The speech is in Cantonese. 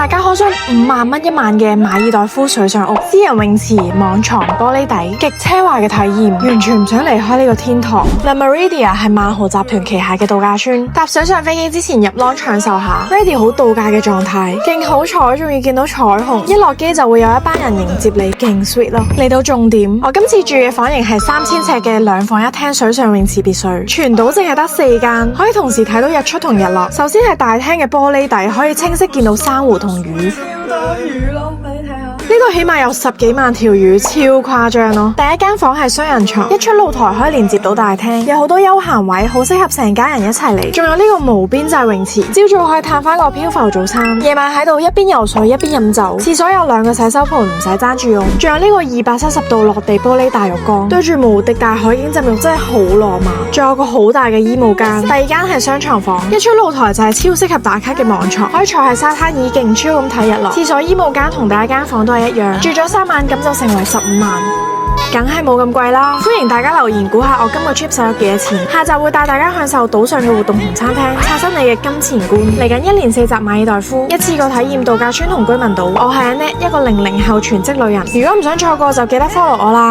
大家可想5萬蚊1晚嘅馬爾代夫水上屋，私人泳池、網床、玻璃底，極奢華嘅體驗，完全唔想離開呢個天堂。Le Méridien 係萬豪集團旗下嘅度假村，搭水上飛機之前入 lounge 享受下 ，ready 好度假嘅狀態，勁好彩，仲要見到彩虹，一落機就會有一班人迎接你，勁 sweet 咯。嚟到重點，我今次住嘅房型係3000尺嘅2房1廳水上泳池別墅，全島淨係得4間，可以同時睇到日出同日落。首先係大廳嘅玻璃底，可以清晰見到珊瑚同魚，超多魚咯，俾你睇下。呢度起碼有10幾萬條魚，超誇張咯。第一間房係雙人床，一出露台可以連接到大廳，有好多休閒位，好適合成家人一齊嚟。仲有呢個無邊際泳池，朝早可以嘆翻個漂浮早餐，夜晚喺度一邊游水一邊飲酒。廁所有2個洗手盆，唔使爭住用。仲有呢個270度落地玻璃大浴缸，對住無敵大海景浸浴真係好浪漫。仲有個好大嘅衣帽間。第二間係雙床房，一出露台就係超適合打卡嘅網床，可以坐喺沙灘椅勁超咁睇日落。廁所衣帽間同第一間房都係一樣，住咗3晚咁就成為15萬，梗係冇咁貴啦。歡迎大家留言估下我今個 trip 使咗幾多錢，下集會帶大家享受島上嘅活動同餐廳，刷新你嘅金錢觀。嚟緊1連4集馬爾代夫，一次過體驗度假村同居民島。我係 Annette，一個00後全職女人。如果唔想錯過就記得 follow 我啦。